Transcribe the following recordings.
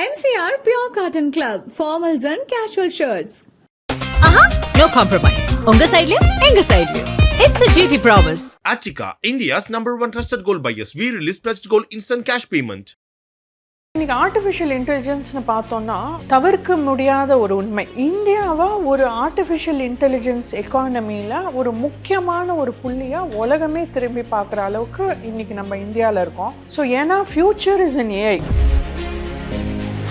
MCR Pure Cotton Club, formals and casual shirts. No compromise. Unga side liyo, enga side liyo. It's a GT promise. Attica, India's #1 trusted gold buyers. We release pledged gold instant cash payment. இன்னைக்கு artificial இன்டெலிஜென்ஸ்னு பார்த்தோம்னா தவிர்க்க முடியாத ஒரு உண்மை. இந்தியாவை ஒரு artificial intelligence எக்கானமியில் ஒரு முக்கியமான ஒரு புள்ளியாக உலகமே திரும்பி பார்க்குற அளவுக்கு இன்னைக்கு நம்ம இந்தியாவில் இருக்கோம். ஸோ ஏன்னா future is in AI.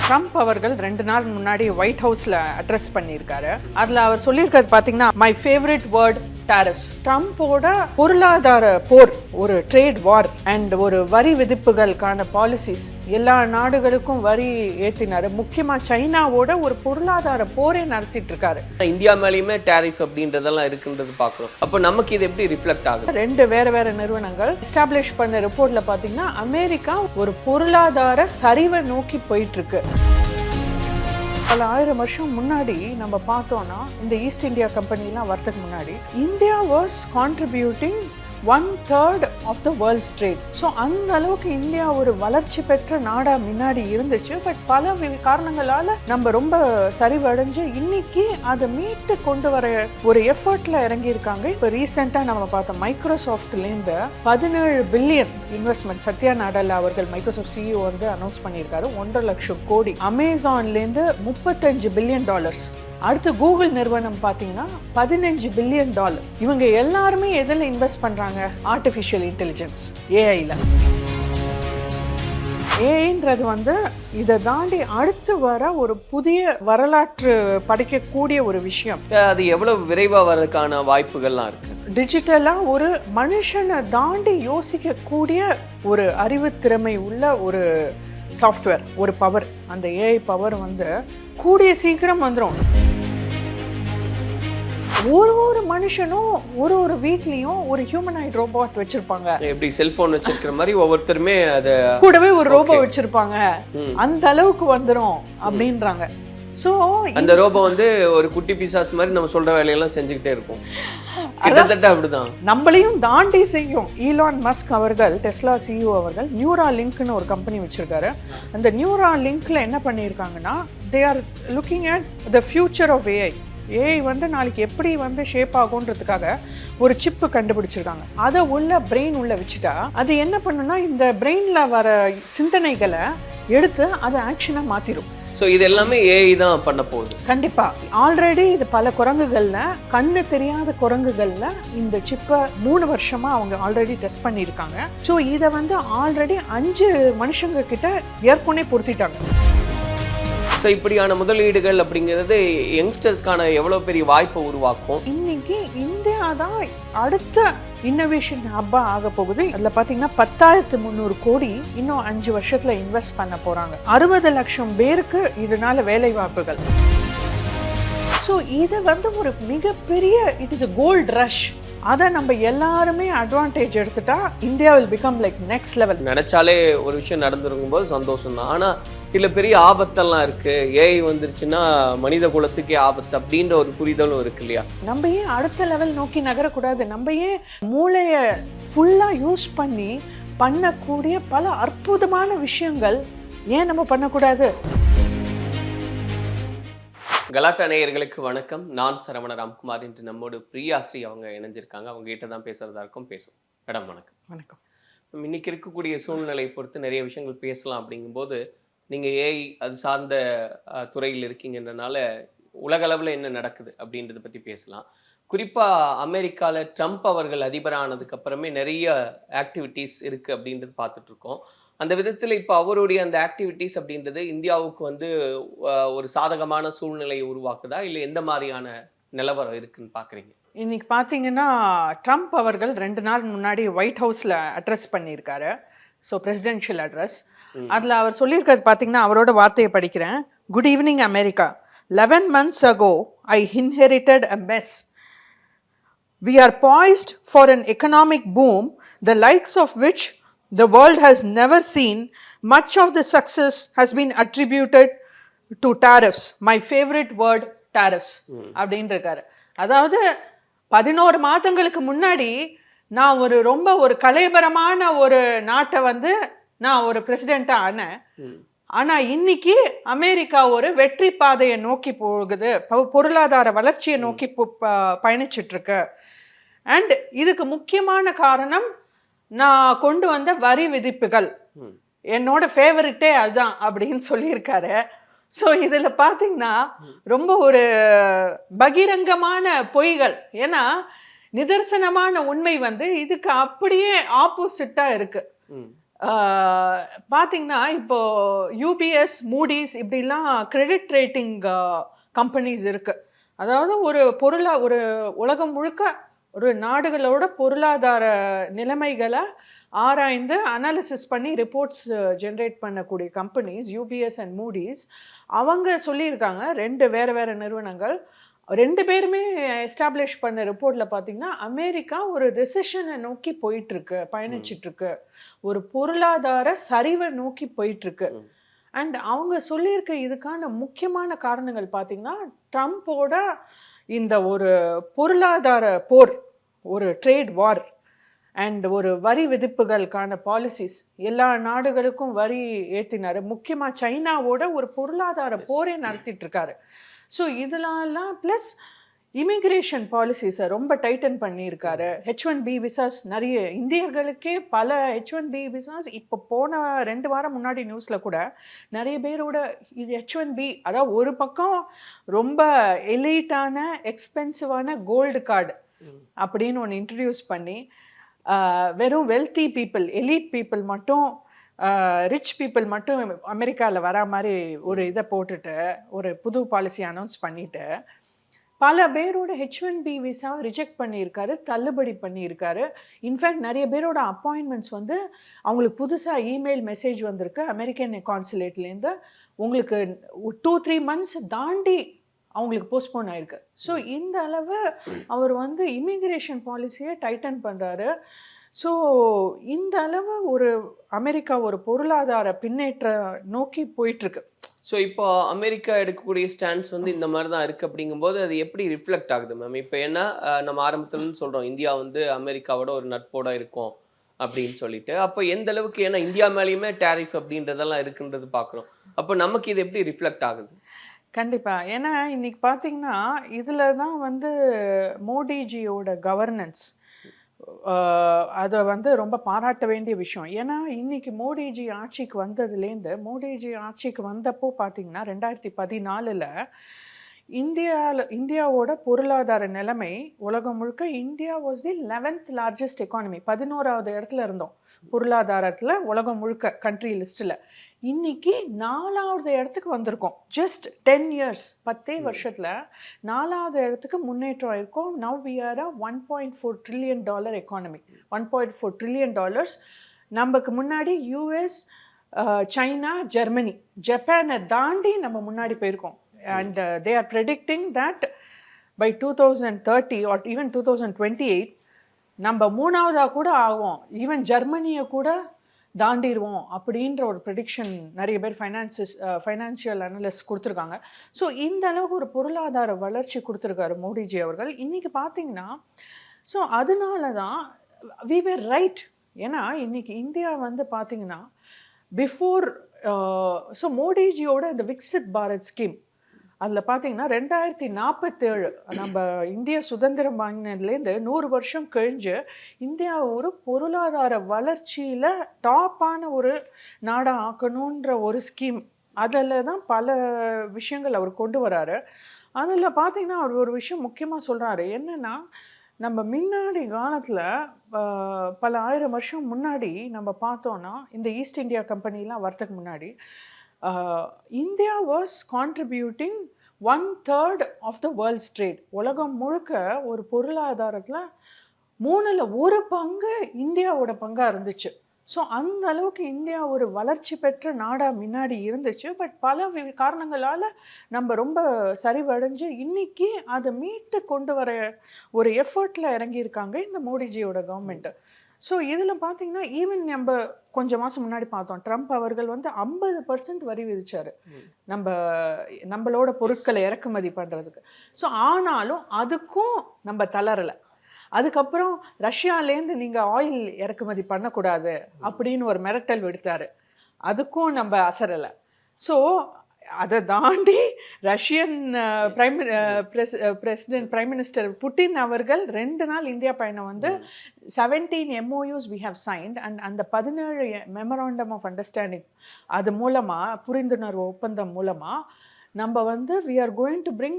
Trump அவர்கள் 2 நாள் முன்னாடி ஒயிட் ஹவுஸில் அட்ரஸ் பண்ணியிருக்காரு. அதில் அவர் சொல்லியிருக்கிறது பார்த்தீங்கன்னா மை ஃபேவரட் வேர்ட் டாரிஃப்ஸ். ட்ரம்ப்போட பொருளாதார போர், ஒரு ட்ரேட் வார் அண்ட் ஒரு வரி விதிப்புகளுக்கான பாலிசிஸ், எல்லா நாடுகளுக்கும் வரி ஏற்றினாரு. முக்கியமாக சைனாவோட ஒரு பொருளாதார போரே நடத்திட்டு இருக்காரு. இந்தியா மேலேயுமே டாரிஃப் அப்படின்றதெல்லாம் இருக்குன்றது பார்க்குறோம். அப்போ நமக்கு இது எப்படி ரிஃப்ளெக்ட் ஆகுது? 2 வேற நிறுவனங்கள் எஸ்டாப்ளிஷ் பண்ண ரிப்போர்ட்ல பார்த்தீங்கன்னா அமெரிக்கா ஒரு பொருளாதார சரிவை நோக்கி போயிட்டு இருக்கு. பல 1000 வருஷம் முன்னாடி நம்ம பார்த்தோம்னா இந்த ஈஸ்ட் இந்தியா கம்பெனிலாம் வரதுக்கு முன்னாடி India was contributing 1/3 of the world's trade. So அந்த அளவுக்கு இந்தியா ஒரு வளர்ச்சி பெற்ற நாடாக முன்னாடி இருந்துச்சு. பட் பல காரணங்களால் நம்ம ரொம்ப சரிவடைஞ்சு இன்னைக்கு அதை மீட்டு கொண்டு வர ஒரு எஃபர்ட்ல இறங்கியிருக்காங்க. இப்போ ரீசெண்டாக நம்ம பார்த்தோம் மைக்ரோசாஃப்ட்லேருந்து 17 பில்லியன் இன்வெஸ்ட்மெண்ட் சத்யா நாடல்லா அவர்கள் மைக்ரோசாஃப்ட் சிஇஓ வந்து அனௌன்ஸ் பண்ணியிருக்காரு. 1.5 லட்சம் கோடி. அமேசான்லேருந்து $35 பில்லியன். அடுத்து கூகுள் நிறுவனம் பார்த்தீங்கன்னா $15 பில்லியன். இவங்க எல்லாருமே எதில் இன்வெஸ்ட் பண்ணுறாங்க? Artificial intelligence, ஏஐல. ஏஐன்றது வந்து இதை தாண்டி அடுத்து வர ஒரு புதிய வரலாற்று படைக்கக்கூடிய ஒரு விஷயம். அது எவ்வளவு விரைவாக வரதுக்கான வாய்ப்புகள்லாம் இருக்கு? டிஜிட்டலாக ஒரு மனுஷனை தாண்டி யோசிக்கக்கூடிய ஒரு அறிவுத்திறமை உள்ள ஒரு சாஃப்ட்வேர், ஒரு பவர், அந்த ஏஐ பவர் வந்து கூடிய சீக்கிரம் வந்துடும். ஒரு மனுஷனும் ஒரு வீட்லயும் ஒரு ஹியூமனாய்ட் ரோபோட் வச்சிருப்பாங்க. எப்படி செல்போன் வச்சிருக்கிற மாதிரி ஒவ்வொருத்தருமே அதை கூடவே ஒரு ரோபோ வச்சிருப்பாங்க. அந்த அளவுக்கு வந்துடும் அப்படின்றாங்க. ஸோ அந்த ரோபோ வந்து ஒரு குட்டி பிசாஸ் மாதிரி நம்ம சொல்ற வேலையெல்லாம் செஞ்சுக்கிட்டே இருக்கும். கிட்டத்தட்ட அப்படிதான் நம்மளையும் தாண்டி செய்யும். ஈலான் மஸ்க் அவர்கள், டெஸ்லா சிஇஓ அவர்கள் நியூரா லிங்க்னு ஒரு கம்பெனி வச்சிருக்காரு. அந்த நியூரா லிங்க்ல என்ன பண்ணியிருக்காங்கன்னா they are looking at the future of AI. AI வந்து நாளைக்கு எப்படி வந்து ஷேப் ஆகுன்றதுக்காக ஒரு சிப்பு கண்டுபிடிச்சிருக்காங்க. அதை உள்ள பிரெயின் உள்ள வச்சுட்டா அது என்ன பண்ணுன்னா இந்த பிரெயின்ல வர சிந்தனைகளை எடுத்து அதை ஆக்ஷனா மாத்திரும். ஸோ இது எல்லாமே ஏஐ தான் பண்ண போகுது. கண்டிப்பா. ஆல்ரெடி இது பல குரங்குகள்ல, கண்ணு தெரியாத குரங்குகள்ல இந்த சிப்பை 3 வருஷமா அவங்க ஆல்ரெடி டெஸ்ட் பண்ணியிருக்காங்க. ஸோ இதை வந்து ஆல்ரெடி 5 மனுஷங்க கிட்ட ஏற்கனவே பொருத்திட்டாங்க. ஸோ இப்படியான முதலீடுகள் அப்படிங்கிறது யங்ஸ்டர்ஸ்க்கான எவ்வளோ பெரிய வாய்ப்பை உருவாக்கும். இன்னைக்கு இந்தியா தான் அடுத்த இன்னோவேஷன் ஹப்பா ஆக போகுது. அதில் பார்த்தீங்கன்னா 10,300 கோடி இன்னும் 5 வருஷத்துல இன்வெஸ்ட் பண்ண போறாங்க. 60 லட்சம் பேருக்கு இதனால வேலை வாய்ப்புகள். ஸோ இது வந்து ஒரு மிகப்பெரிய it is a gold rush. அதை நம்ம எல்லாருமே அட்வான்டேஜ் எடுத்துட்டா India will become like next level. நினைச்சாலே ஒரு விஷயம் நடந்துருக்கும் போது சந்தோஷம் தான். ஆனால் இதில் பெரிய ஆபத்தெல்லாம் இருக்கு. ஏஐ வந்துருச்சுன்னா மனித குலத்துக்கே ஆபத்து அப்படின்ற ஒரு புரிதலும் இருக்கு இல்லையா? நம்ம ஏன் அடுத்த லெவல் நோக்கி நகரக்கூடாது? நம்ம ஏன் மூளையை ஃபுல்லாக யூஸ் பண்ணி பண்ணக்கூடிய பல அற்புதமான விஷயங்கள் ஏன் நம்ம பண்ணக்கூடாது? கலாட்டா நேயர்களுக்கு வணக்கம். நான் சரவண ராம்குமார். இன்று நம்மோடு பிரியாஸ்ரீ அவங்க இணைஞ்சிருக்காங்க. அவங்க கிட்ட தான் பேசுறதா இருக்கும். பேசுவோம். மேடம் வணக்கம். வணக்கம். இன்னைக்கு இருக்கக்கூடிய சூழ்நிலையை பொறுத்து நிறைய விஷயங்கள் பேசலாம். அப்படிங்கும்போது நீங்கள் ஏஐ அது சார்ந்த துறையில் இருக்கீங்கன்றனால உலகளவில் என்ன நடக்குது அப்படின்றத பற்றி பேசலாம். குறிப்பாக அமெரிக்காவில் ட்ரம்ப் அவர்கள் அதிபரானதுக்கு அப்புறமே நிறைய ஆக்டிவிட்டீஸ் இருக்குது அப்படின்றது பார்த்துட்ருக்கோம். அந்த விதத்தில் இப்போ அவருடைய அந்த ஆக்டிவிட்டீஸ் அப்படின்றது இந்தியாவுக்கு வந்து ஒரு சாதகமான சூழ்நிலையை உருவாக்குதா, இல்லை எந்த மாதிரியான நிலவரம் இருக்குன்னு பார்க்குறீங்க? இன்னைக்கு பார்த்தீங்கன்னா ட்ரம்ப் அவர்கள் 2 நாள் முன்னாடி ஒயிட் ஹவுஸில் அட்ரஸ் பண்ணியிருக்காரு. So presidential address. அதில் அவர் சொல்லியிருக்கிறது பார்த்தீங்கன்னா அவரோட வார்த்தையை படிக்கிறேன். Good evening America. 11 months ago I inherited a mess. We are poised for an economic boom, the likes of which the world has never seen. Much of the success has been attributed to tariffs. My favorite word, tariffs. அப்படின்னு இருக்காரு. அதாவது 11 மாதங்களுக்கு முன்னாடி நான் ரொம்ப ஒரு கலைபரமான ஒரு நாட்டை வந்து நான் ஒரு பிரசிடெண்ட்டாக ஆனேன். ஆனால் இன்னைக்கு அமெரிக்கா ஒரு வெற்றி பாதையை நோக்கி போகுது, பொருளாதார வளர்ச்சியை நோக்கி பயணிச்சிட்ருக்கு. அண்ட் இதுக்கு முக்கியமான காரணம் நான் கொண்டு வந்த வரி விதிப்புகள், என்னோட ஃபேவரட்டே அதுதான் அப்படின்னு சொல்லியிருக்காரு. ஸோ இதில் பார்த்தீங்கன்னா ரொம்ப ஒரு பகிரங்கமான பொய்கள். ஏன்னா நிதர்சனமான உண்மை வந்து இதுக்கு அப்படியே ஆப்போசிட்டாக இருக்கு. பார்த்தீங்கன்னா இப்போ யூபிஎஸ், மூடிஸ் இப்படிலாம் கிரெடிட் ரேட்டிங் கம்பெனிஸ் இருக்கு. அதாவது ஒரு உலகம் முழுக்க ஒரு நாடுகளோட பொருளாதார நிலைமைகளை ஆராய்ந்து அனாலிசிஸ் பண்ணி ரிப்போர்ட்ஸ் ஜென்ரேட் பண்ணக்கூடிய கம்பெனிஸ் யூபிஎஸ் அண்ட் மூடிஸ். அவங்க சொல்லியிருக்காங்க, வேறு நிறுவனங்கள் 2 பேருமே எஸ்டாப்ளிஷ் பண்ண ரிப்போர்ட்டில் பார்த்தீங்கன்னா அமெரிக்கா ஒரு ரிசெஷனை நோக்கி பயணிச்சிட்ருக்கு, ஒரு பொருளாதார சரிவை நோக்கி போயிட்டுருக்கு. அண்ட் அவங்க சொல்லியிருக்க இதுக்கான முக்கியமான காரணங்கள் பார்த்தீங்கன்னா ட்ரம்ப்போட இந்த ஒரு பொருளாதார போர், ஒரு ட்ரேட் வார் அண்ட் ஒரு வரி விதிப்புகளுக்கான பாலிசிஸ், எல்லா நாடுகளுக்கும் வரி ஏற்றினார். முக்கியமாக சைனாவோட ஒரு பொருளாதார போரே நடத்திட்டு இருக்காரு. ஸோ இதெல்லாம் ப்ளஸ் இமிக்ரேஷன் பாலிசிஸை ரொம்ப டைட்டன் பண்ணியிருக்காரு. H1B விசாஸ், நிறைய இந்தியர்களுக்கே பல H1B விசாஸ் இப்போ போன 2 வாரம் முன்னாடி நியூஸில் கூட நிறைய பேரோட இது H1B, அதாவது ஒரு பக்கம் ரொம்ப எலிட்டான எக்ஸ்பென்சிவான கோல்டு கார்டு அப்படின்னு ஒன்று இன்ட்ரடியூஸ் பண்ணி வெறும் வெல்த்தி பீப்புள், எலீட் பீப்புள் மட்டும், ரிச் பீப்புள் மட்டும் அமெரிக்காவில் வரா மாதிரி ஒரு இதை போட்டுட்டு ஒரு புது பாலிசி அனௌன்ஸ் பண்ணிட்டு பல பேரோட H1B விசாவை ரிஜெக்ட் பண்ணியிருக்காரு, தள்ளுபடி பண்ணியிருக்காரு. இன்ஃபேக்ட் நிறைய பேரோட அப்பாயின்மெண்ட்ஸ் வந்து அவங்களுக்கு புதுசாக இமெயில் மெசேஜ் வந்திருக்கு அமெரிக்கன் கான்சுலேட்லேருந்து, உங்களுக்கு 2-3 மந்த்ஸ் தாண்டி அவங்களுக்கு போஸ்ட்போன் ஆயிருக்கு. ஸோ இந்த அளவு அவர் வந்து இமிக்ரேஷன் பாலிசியை டைட்டன் பண்ணுறாரு. ஸோ இந்த அளவு அமெரிக்கா ஒரு பொருளாதார பின்னேற்ற நோக்கி போயிட்டுருக்கு. ஸோ இப்போ அமெரிக்கா எடுக்கக்கூடிய ஸ்டாண்ட்ஸ் வந்து இந்த மாதிரி தான் இருக்குது. அப்படிங்கும்போது அது எப்படி ரிஃப்ளெக்ட் ஆகுது மேம்? இப்போ ஏன்னா நம்ம ஆரம்பத்துலன்னு சொல்கிறோம் இந்தியா வந்து அமெரிக்காவோட ஒரு நட்போட இருக்கும் அப்படின்னு சொல்லிட்டு, அப்போ எந்த அளவுக்கு, ஏன்னா இந்தியா மேலேயுமே டேரிஃப் அப்படின்றதெல்லாம் இருக்குன்றது பார்க்குறோம். அப்போ நமக்கு இது எப்படி ரிஃப்ளெக்ட் ஆகுது? கண்டிப்பாக. ஏன்னா இன்னைக்கு பார்த்தீங்கன்னா இதில் தான் வந்து மோடிஜியோட கவர்னன்ஸ் அதை வந்து ரொம்ப பாராட்ட வேண்டிய விஷயம். ஏன்னா இன்னைக்கு மோடிஜி ஆட்சிக்கு வந்தப்போ பார்த்தீங்கன்னா 2014 இந்தியாவோட பொருளாதார நிலைமை உலகம் முழுக்க India was the 11th largest economy, 11வது இடத்துல இருந்தோம் பொருளாதாரத்தில் உலகம் முழுக்க கண்ட்ரி லிஸ்ட்டில். இன்னைக்கு 4வது இடத்துக்கு வந்திருக்கோம். ஜஸ்ட் 10 years, 10 வருஷத்தில் 4வது இடத்துக்கு முன்னேற்றம் ஆயிருக்கோம். Now we are a $1.4 trillion economy. $1.4 trillion. நமக்கு முன்னாடி யூஎஸ், சைனா, ஜெர்மனி, ஜப்பானை தாண்டி நம்ம முன்னாடி போயிருக்கோம். And they are predicting that by 2030 or even 2028 நம்ம 3வதாக கூட ஆகும், ஈவன் ஜெர்மனியை கூட தாண்டிடுவோம் அப்படின்ற ஒரு ப்ரெடிக்ஷன் நிறைய பேர் ஃபைனான்சியல் அனலிஸ்ட் கொடுத்துருக்காங்க. ஸோ இந்த அளவுக்கு ஒரு பொருளாதார வளர்ச்சி கொடுத்துருக்காரு மோடிஜி அவர்கள். இன்றைக்கி பார்த்தீங்கன்னா ஸோ அதனால தான் வி வேர் ரைட். ஏன்னா இன்றைக்கி இந்தியா வந்து பார்த்திங்கன்னா பிஃபோர் மோடிஜியோட இந்த விக்சித் பாரத் ஸ்கீம், அதில் பார்த்தீங்கன்னா 2047 நம்ம இந்திய சுதந்திரம் வாங்கினதுலேருந்து 100 வருஷம் கழிஞ்சு இந்தியா ஒரு பொருளாதார வளர்ச்சியில் டாப்பான ஒரு நாடாக ஆக்கணுன்ற ஒரு ஸ்கீம். அதில் தான் பல விஷயங்கள் அவர் கொண்டு வராரு. அதில் பார்த்தீங்கன்னா அவர் ஒரு விஷயம் முக்கியமாக சொல்கிறாரு. என்னென்னா, நம்ம முன்னாடி காலத்தில் பல 1000 வருஷம் முன்னாடி நம்ம பார்த்தோன்னா இந்த ஈஸ்ட் இந்தியா கம்பெனிலாம் வரத்துக்கு முன்னாடி India was contributing 1/3 of the world's trade. உலகம் முழுக்க ஒரு பொருளாதாரத்தில் 1/3 இந்தியாவோட பங்காக இருந்துச்சு. ஸோ அந்த அளவுக்கு இந்தியா ஒரு வளர்ச்சி பெற்ற நாடாக முன்னாடி இருந்துச்சு. பட் பல காரணங்களால் நம்ம ரொம்ப சரிவடைஞ்சு இன்னைக்கு அதை மீட்டு கொண்டு வர ஒரு எஃபர்ட்டில் இறங்கியிருக்காங்க இந்த மோடிஜியோட கவர்மெண்ட்டு. ஸோ இதில் பார்த்தீங்கன்னா ஈவன் நம்ம கொஞ்சம் மாதம் முன்னாடி பார்த்தோம், ட்ரம்ப் அவர்கள் வந்து 50% வரி விதிச்சார் நம்மளோட பொருட்களை இறக்குமதி பண்ணுறதுக்கு. ஸோ ஆனாலும் அதுக்கும் நம்ம தளரலை. அதுக்கப்புறம் ரஷ்யாலேருந்து நீங்கள் ஆயில் இறக்குமதி பண்ணக்கூடாது அப்படின்னு ஒரு மிரட்டல் விடுத்தார், அதுக்கும் நம்ம அசரலை. ஸோ அதை தாண்டி ரஷ்யன் பிரைம் மினிஸ்டர் புட்டின் அவர்கள் 2 நாள் இந்தியா பயணம் வந்து 17 MOUs we have signed and அந்த 17 மெமராண்டம் ஆஃப் அண்டர்ஸ்டாண்டிங் அது மூலமாக புரிந்துணர்வு ஒப்பந்தம் மூலமாக நம்ம வந்து we are going to bring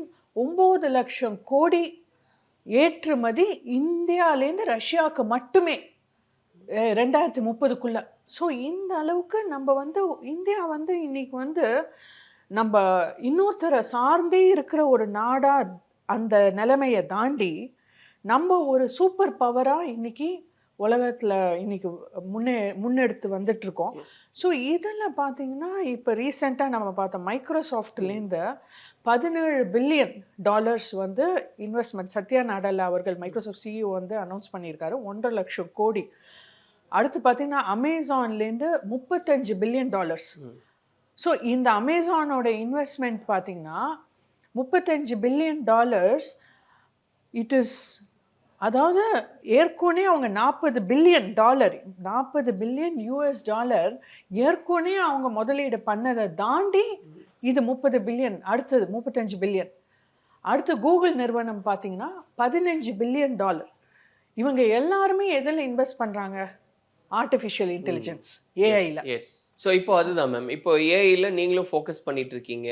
9 லட்சம் கோடி ஏற்றுமதி இந்தியாவிலேருந்து ரஷ்யாவுக்கு மட்டுமே 2030க்குள்ள. ஸோ இந்த அளவுக்கு நம்ம வந்து இந்தியா வந்து இன்னைக்கு வந்து நம்ம இன்னொருத்தரை சார்ந்தே இருக்கிற ஒரு நாடாக அந்த நிலைமையை தாண்டி நம்ம ஒரு சூப்பர் பவராக இன்னைக்கு உலகத்தில் இன்னைக்கு முன்னெடுத்து வந்துட்டுருக்கோம். ஸோ இதில் பார்த்தீங்கன்னா இப்போ ரீசெண்டாக நம்ம பார்த்தோம் மைக்ரோசாஃப்ட்லேருந்து $17 பில்லியன் வந்து இன்வெஸ்ட்மெண்ட் சத்யா நாடல்லா அவர்கள் மைக்ரோசாஃப்ட் CEO வந்து அனௌன்ஸ் பண்ணியிருக்காரு. 1.5 லட்சம் கோடி. அடுத்து பார்த்தீங்கன்னா அமேசான்லேருந்து $35 பில்லியன். ஸோ இந்த அமேசானோட இன்வெஸ்ட்மெண்ட் பார்த்தீங்கன்னா $35 பில்லியன். இட் இஸ் அதாவது ஏற்கனவே அவங்க $40 பில்லியன் ஏற்கனவே அவங்க முதலீடு பண்ணதை தாண்டி இது 30 பில்லியன், அடுத்தது 35 பில்லியன். அடுத்து கூகுள் நிறுவனம் பார்த்தீங்கன்னா $15 பில்லியன். இவங்க எல்லாருமே எதில் இன்வெஸ்ட் பண்ணுறாங்க? ஆர்டிஃபிஷியல் இன்டெலிஜென்ஸ், ஏஐல. எஸ். ஸோ இப்போ அதுதான் மேம், இப்போ ஏஐல நீங்களும் ஃபோக்கஸ் பண்ணிட்டு இருக்கீங்க,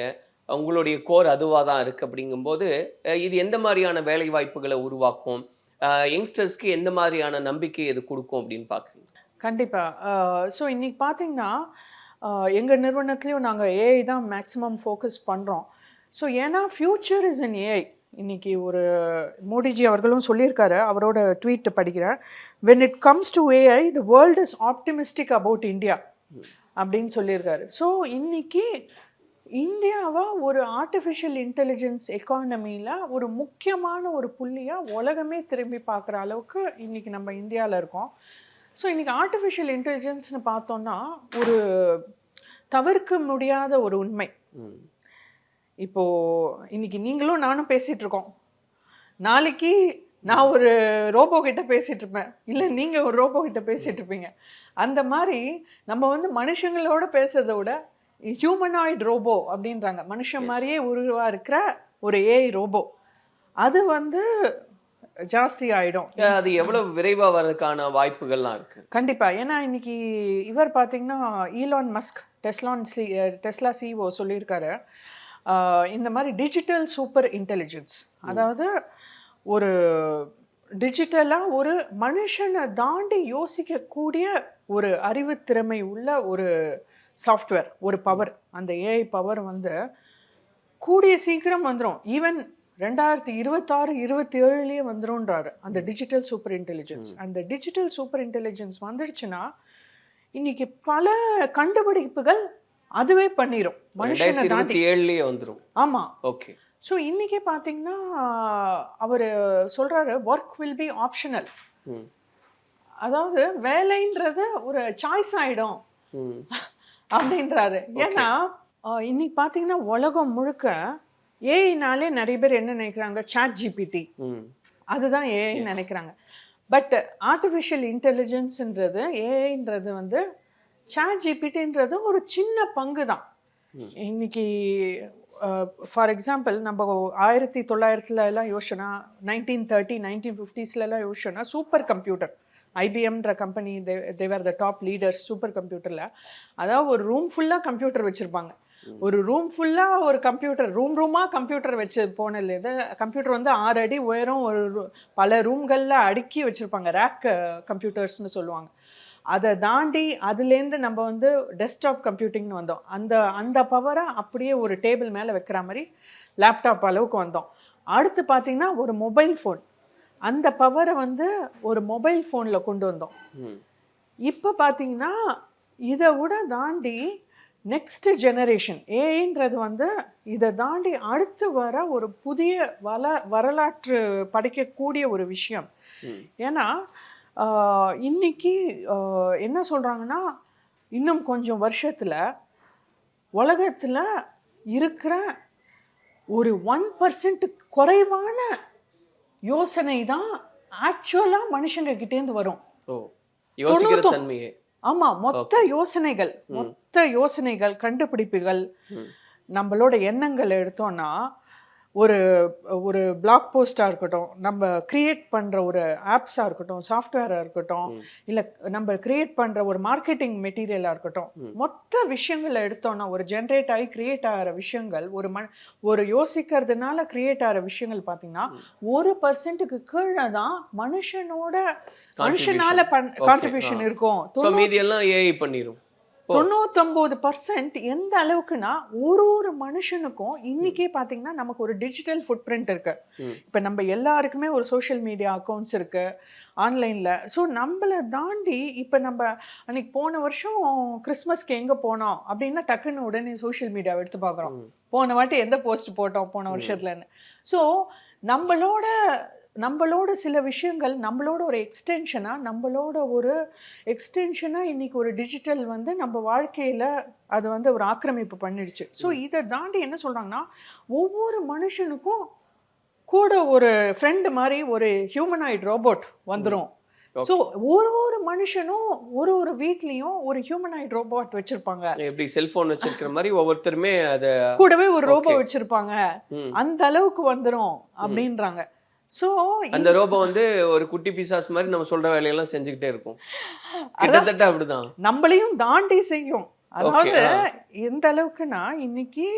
உங்களுடைய கோர் அதுவாக தான் இருக்குது. அப்படிங்கும்போது இது எந்த மாதிரியான வேலை வாய்ப்புகளை உருவாக்கும், யங்ஸ்டர்ஸ்க்கு எந்த மாதிரியான நம்பிக்கை இது கொடுக்கும் அப்படின்னு பார்க்குறீங்க? கண்டிப்பாக. ஸோ இன்றைக்கி பார்த்தீங்கன்னா எங்கள் நிறுவனத்துலேயும் நாங்கள் ஏஐ தான் மேக்ஸிமம் ஃபோக்கஸ் பண்ணுறோம். ஸோ ஏன்னா ஃப்யூச்சர் இஸ் இன் ஏஐ. இன்றைக்கி ஒரு மோடிஜி அவர்களும் சொல்லியிருக்காரு, அவரோட ட்வீட் படிக்கிறேன். when it comes to AI the world is optimistic about India அப்படின்னு சொல்லியிருக்காரு. ஸோ இன்னைக்கு இந்தியாவை ஒரு ஆர்டிஃபிஷியல் இன்டெலிஜென்ஸ் எக்கானமியில் ஒரு முக்கியமான ஒரு புள்ளியாக உலகமே திரும்பி பார்க்குற அளவுக்கு இன்றைக்கி நம்ம இந்தியாவில் இருக்கோம். ஸோ இன்றைக்கி ஆர்டிஃபிஷியல் இன்டெலிஜென்ஸ்னு பார்த்தோன்னா ஒரு தவிர்க்க முடியாத ஒரு உண்மை. இப்போது இன்றைக்கி நீங்களும் நானும் பேசிகிட்டு இருக்கோம், நாளைக்கு நான் ஒரு ரோபோ கிட்ட பேசிகிட்டு இருப்பேன், இல்லை நீங்கள் ஒரு ரோபோ கிட்ட பேசிகிட்டு இருப்பீங்க. அந்த மாதிரி நம்ம வந்து மனுஷங்களோட பேசுறதை விட ஹியூமனாய்டு ரோபோ அப்படின்றாங்க, மனுஷன் மாதிரியே உருவாக இருக்கிற ஒரு ஏஐ ரோபோ, அது வந்து ஜாஸ்தி ஆகிடும். அது எவ்வளோ விரைவாக வர்றதுக்கான வாய்ப்புகள்லாம் இருக்குது? கண்டிப்பாக. ஏன்னா இன்னைக்கு இவர் பார்த்தீங்கன்னா ஈலான் மஸ்க் டெஸ்லா CEO சொல்லியிருக்காரு, இந்த மாதிரி டிஜிட்டல் சூப்பர் இன்டெலிஜென்ஸ், அதாவது ஒரு டிஜிட்டலாக ஒரு மனுஷனை தாண்டி யோசிக்கக்கூடிய ஒரு அறிவுத்திறமை உள்ள ஒரு சாஃப்ட்வேர், ஒரு பவர், அந்த ஏஐ பவர் வந்து கூடிய சீக்கிரம் வந்துடும். ஈவன் 2026-27 வந்துரும்ன்றாரு அந்த டிஜிட்டல் சூப்பர் இன்டெலிஜென்ஸ். அந்த டிஜிட்டல் சூப்பர் இன்டெலிஜென்ஸ் வந்துடுச்சுன்னா இன்னைக்கு பல கண்டுபிடிப்புகள் அதுவே பண்ணிடும், மனுஷனை தாண்டி 2027 வந்துடும். ஆமாம், ஓகே. ஸோ இன்றைக்கி பார்த்தீங்கன்னா அவர் சொல்கிறாரு ஒர்க் வில் பி ஆப்ஷனல், அதாவது வேலைன்றது ஒரு சாய்ஸ் ஆகிடும் அப்படின்றாரு. ஏன்னா இன்னைக்கு பார்த்தீங்கன்னா உலகம் முழுக்க ஏஐனாலே நிறைய பேர் என்ன நினைக்கிறாங்க, ChatGPT அதுதான் ஏஐன்னு நினைக்கிறாங்க. பட் ஆர்டிஃபிஷியல் இன்டெலிஜென்ஸ்ன்றது ஏஐன்றது வந்து ChatGPTன்றது ஒரு சின்ன பங்கு தான். இன்னைக்கு ஃபார் எக்ஸாம்பிள் நம்ம 1900 யோசிச்சோன்னா, 1930 1950s யோசிச்சோன்னா சூப்பர் கம்ப்யூட்டர், ஐபிஎம்ன்ற company they were the top leaders super கம்ப்யூட்டரில். அதாவது ஒரு ரூம் ஃபுல்லாக கம்ப்யூட்டர் வச்சுருப்பாங்க, ஒரு ரூம் ஃபுல்லாக ஒரு கம்ப்யூட்டர், ரூமாக கம்ப்யூட்டர் வச்சு போனது. கம்ப்யூட்டர் வந்து 6 அடி உயரம், ஒரு பல ரூம்களில் அடுக்கி வச்சுருப்பாங்க, ரேக் கம்ப்யூட்டர்ஸ்னு சொல்லுவாங்க. அதை தாண்டி அதுலேருந்து நம்ம வந்து டெஸ்க்டாப் கம்ப்யூட்டிங்னு வந்தோம். அந்த பவரை அப்படியே ஒரு டேபிள் மேலே வைக்கிற மாதிரி லேப்டாப் அளவுக்கு வந்தோம். அடுத்து பார்த்திங்கன்னா ஒரு மொபைல் ஃபோன், அந்த பவரை வந்து ஒரு மொபைல் ஃபோனில் கொண்டு வந்தோம். இப்போ பார்த்திங்கன்னா இதை விட தாண்டி நெக்ஸ்ட் ஜெனரேஷன் ஏஐன்றது வந்து இதை தாண்டி அடுத்து வர ஒரு புதிய வரலாற்று படைக்கக்கூடிய ஒரு விஷயம். ஏன்னா இன்னைக்கு என்ன சொல்கிறாங்கன்னா, இன்னும் கொஞ்சம் வருஷத்தில் உலகத்தில் இருக்கிற ஒரு 1% குறைவான யோசனை தான் ஆக்சுவலாக மனுஷங்க கிட்டேருந்து வரும். ஆமா, மொத்த யோசனைகள் கண்டுபிடிப்புகள், நம்மளோட எண்ணங்கள் எடுத்தோம்னா ஒரு ஒரு பிளாக் போஸ்டாக இருக்கட்டும், நம்ம கிரியேட் பண்ணுற ஒரு ஆப்ஸாக இருக்கட்டும், சாஃப்ட்வேராக இருக்கட்டும், இல்லை நம்ம கிரியேட் பண்ணுற ஒரு மார்க்கெட்டிங் மெட்டீரியலாக இருக்கட்டும், மொத்த விஷயங்களை எடுத்தோம்னா ஒரு ஜென்ரேட் ஆகி கிரியேட் ஆகிற விஷயங்கள் ஒரு யோசிக்கிறதுனால கிரியேட் ஆகிற விஷயங்கள் பார்த்தீங்கன்னா 1% கீழே தான் மனுஷனால கான்ட்ரிபியூஷன் இருக்கும். மீதி எல்லாம் ஏஐ பண்ணிரும். 99% எந்த அளவுக்குன்னா ஒரு மனுஷனுக்கும் இன்னைக்கே பாத்தீங்கன்னா நமக்கு ஒரு டிஜிட்டல் ஃபுட் பிரிண்ட் இருக்கு. இப்ப நம்ம எல்லாருக்குமே ஒரு சோஷியல் மீடியா அக்கௌண்ட்ஸ் இருக்கு ஆன்லைன்ல. ஸோ நம்மளை தாண்டி இப்ப நம்ம அன்னைக்கு போன வருஷம் கிறிஸ்மஸ்க்கு எங்க போனோம் அப்படின்னா டக்குன்னு உடனே சோஷியல் மீடியாவை எடுத்து பாக்குறோம், போன வாட்டி எந்த போஸ்ட் போட்டோம் போன வருஷத்துலன்னு. ஸோ நம்மளோட சில விஷயங்கள் நம்மளோட ஒரு எக்ஸ்டென்ஷனா இன்னைக்கு ஒரு டிஜிட்டல் வந்து நம்ம வாழ்க்கையில அது வந்து ஒரு ஆக்கிரமிப்பு பண்ணிடுச்சு. ஸோ இதை தாண்டி என்ன சொல்றாங்கன்னா ஒவ்வொரு மனுஷனுக்கும் கூட ஒரு ஃப்ரெண்டு மாதிரி ஒரு ஹியூமனாய்ட் ரோபோட் வந்துடும். ஸோ ஒரு மனுஷனும் ஒரு வீட்லயும் ஒரு ஹியூமனாய்ட் ரோபோட் வச்சிருப்பாங்க. எப்படி செல்போன் வச்சிருக்கிற மாதிரி ஒவ்வொருத்தருமே அதை கூடவே ஒரு ரோபோ வச்சிருப்பாங்க. அந்த அளவுக்கு வந்துடும் அப்படின்றாங்க. ஸோ அந்த ரோபோ வந்து ஒரு குட்டி பிசாஸ் மாதிரி நம்ம சொல்ற வேலையெல்லாம் செஞ்சுக்கிட்டே இருக்கும். கிட்டத்தட்ட அப்படிதான் நம்மளையும் தாண்டி செய்யும். அதாவது எந்த அளவுக்குன்னா இன்னைக்கு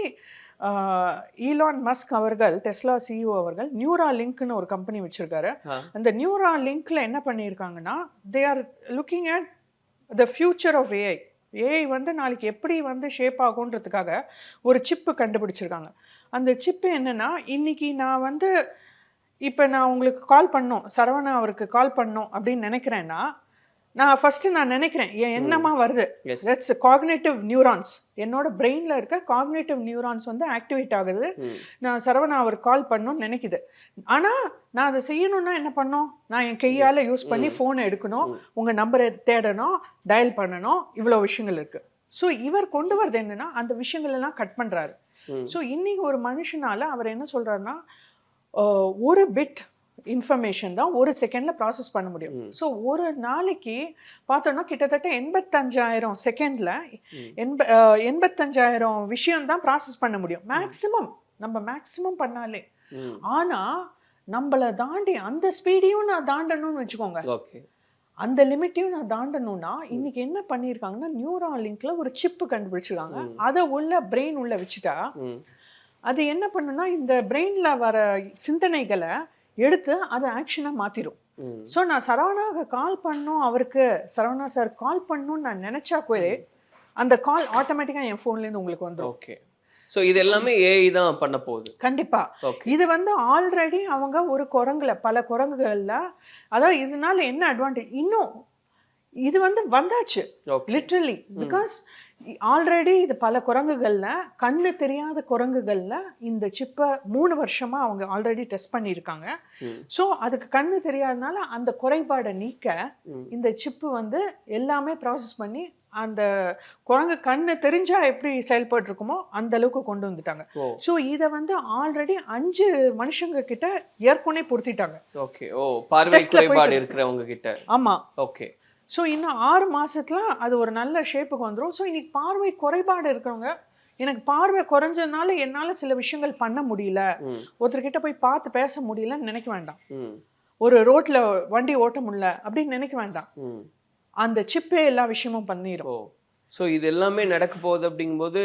ஈலான் மஸ்க் அவர்கள், டெஸ்லா சிஇஓ அவர்கள் நியூராலிங்க்னு ஒரு கம்பெனி வச்சிருக்காரு. அந்த நியூராலிங்க்ல என்ன பண்ணியிருக்காங்கன்னா they are looking at the future of AI வந்து நாளைக்கு எப்படி வந்து ஷேப் ஆகுன்றதுக்காக ஒரு சிப்பு கண்டுபிடிச்சிருக்காங்க. அந்த சிப்பு என்னன்னா இன்னைக்கு இப்போ நான் உங்களுக்கு கால் பண்ணோம், சரவணா அவருக்கு கால் பண்ணோம் அப்படின்னு நினைக்கிறேன்னா நான் நினைக்கிறேன் என் எண்ணமா வருது. That's cognitive neurons. என்னோட பிரெயின்ல இருக்க காக்னேட்டிவ் நியூரான்ஸ் வந்து ஆக்டிவேட் ஆகுது. நான் சரவணா அவருக்கு கால் பண்ணணும்னு நினைக்குது. ஆனா நான் அதை செய்யணும்னா என்ன பண்ணணும்? நான் என் கையால யூஸ் பண்ணி ஃபோனை எடுக்கணும், உங்க நம்பரை தேடணும், டயல் பண்ணணும், இவ்வளோ விஷயங்கள் இருக்கு. ஸோ இவர் கொண்டு வரது என்னன்னா அந்த விஷயங்கள் எல்லாம் கட் பண்றாரு. ஸோ இன்னைக்கு ஒரு மனுஷனால அவர் என்ன சொல்றாருன்னா ஒரு பிட் இன்ஃபர்மேஷன் தான் ஒரு செகண்ட்ல ப்ராசஸ் பண்ண முடியும். ஸோ ஒரு நாளைக்கு பார்த்தோம்னா கிட்டத்தட்ட 85,000 செகண்ட்ல 85,000 விஷயம் தான் ப்ராசஸ் பண்ண முடியும் மேக்சிமம் பண்ணாலே. ஆனா நம்மளை தாண்டி அந்த ஸ்பீடையும் நான் தாண்டணும்னு வச்சுக்கோங்க, அந்த லிமிட்டையும் நான் தாண்டணும்னா இன்னைக்கு என்ன பண்ணியிருக்காங்கன்னா நியூராலிங்க்ல ஒரு சிப்பு கண்டுபிடிச்சிருக்காங்க. அதை பிரெயின் உள்ள வச்சுட்டா அது என்ன பண்ணுன்னா இந்த பிரெயின்ல வர சிந்தனைகளை எடுத்து அதை ஆக்ஷனா மாத்திரும். ஸோ நான் சரவணாவுக்கு கால் பண்ணணும், அவருக்கு சரவணா சார் கால் பண்ணணும்னு நான் நினைச்சா கூட அந்த கால் ஆட்டோமேட்டிக்கா என் போன்ல இருந்து உங்களுக்கு வந்துடும். ஓகே. ஸோ இது எல்லாமே ஏஐ தான் பண்ண போகுது. கண்டிப்பா. இது வந்து ஆல்ரெடி அவங்க ஒரு பல குரங்குகள்ல, அதாவது இதனால என்ன அட்வான்டேஜ், இன்னும் இது வந்து வந்தாச்சு லிட்ரலி. பிகாஸ் ஆல்ரெடி இது பல குரங்குகள்ல, கண்ணு தெரியாத குரங்குகள்ல இந்த சிப்பை 3 வருஷமா அவங்க ஆல்ரெடி டெஸ்ட் பண்ணியிருக்காங்க. ஸோ அதுக்கு கண்ணு தெரியாதனால அந்த குறைபாடை நீக்க இந்த சிப்பு வந்து எல்லாமே ப்ராசஸ் பண்ணி அந்த குரங்கு கண்ணு தெரிஞ்சா எப்படி செயல்பட்டு இருக்குமோ அந்த அளவுக்கு கொண்டு வந்துட்டாங்க. ஸோ இதை வந்து ஆல்ரெடி 5 மனுஷங்க கிட்ட ஏற்கனவே பொருத்திட்டாங்க. ஓகே. ஓ, பார்வை குறைபாடு இருக்கிறவங்க கிட்ட. ஆமா. ஓகே. ஸோ இன்னும் 6 மாசத்துல அது ஒரு நல்ல ஷேப்புக்கு வந்துடும். ஸோ இன்னைக்கு பார்வை குறைபாடு இருக்கிறவங்க, எனக்கு பார்வை குறைஞ்சதுனால என்னால சில விஷயங்கள் பண்ண முடியல, ஒருத்தர்கிட்ட போய் பார்த்து பேச முடியலன்னு நினைக்க வேண்டாம், ஒரு ரோட்ல வண்டி ஓட்ட முடியல அப்படின்னு நினைக்க வேண்டாம். அந்த சிப்பே எல்லா விஷயமும் பண்ணிடும். ஸோ இது எல்லாமே நடக்க போகுது அப்படிங்கும்போது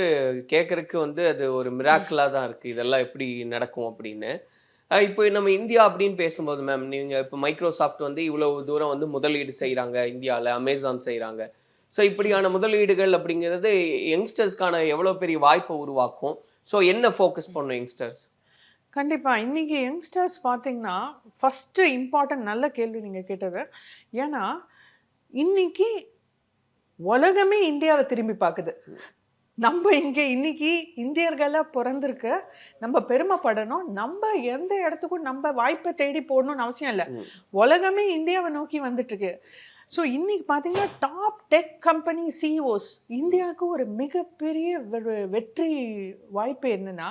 கேட்கறதுக்கு வந்து அது ஒரு மிராக்கிளா தான் இருக்கு, இதெல்லாம் எப்படி நடக்கும் அப்படின்னு. இப்போ நம்ம இந்தியா அப்படின்னு பேசும்போது மேம், நீங்கள் இப்போ மைக்ரோசாஃப்ட் வந்து இவ்வளவு தூரம் வந்து முதலீடு செய்கிறாங்க இந்தியாவில், அமேசான் செய்கிறாங்க. ஸோ இப்படியான முதலீடுகள் அப்படிங்கிறது யங்ஸ்டர்ஸ்க்கான எவ்வளோ பெரிய வாய்ப்பை உருவாக்கும். ஸோ என்ன ஃபோக்கஸ் பண்ணும் யங்ஸ்டர்ஸ்? கண்டிப்பாக இன்றைக்கி யங்ஸ்டர்ஸ் பார்த்தீங்கன்னா ஃபஸ்ட்டு இம்பார்ட்டன்ட், நல்ல கேள்வி நீங்கள் கேட்டது. ஏன்னா இன்னைக்கு உலகமே இந்தியாவை திரும்பி பார்க்குது. நம்ம இங்கே இன்னைக்கு இந்தியர்களாக பிறந்திருக்க நம்ம பெருமைப்படணும். நம்ம எந்த இடத்துக்கும் நம்ம வாய்ப்பை தேடி போடணும்னு அவசியம் இல்லை, உலகமே இந்தியாவை நோக்கி வந்துட்டு இருக்கு. ஸோ இன்னைக்கு பார்த்தீங்கன்னா டாப் டெக் கம்பெனி சிஇஓஸ், இந்தியாவுக்கு ஒரு மிகப்பெரிய வெற்றி வாய்ப்பு என்னன்னா,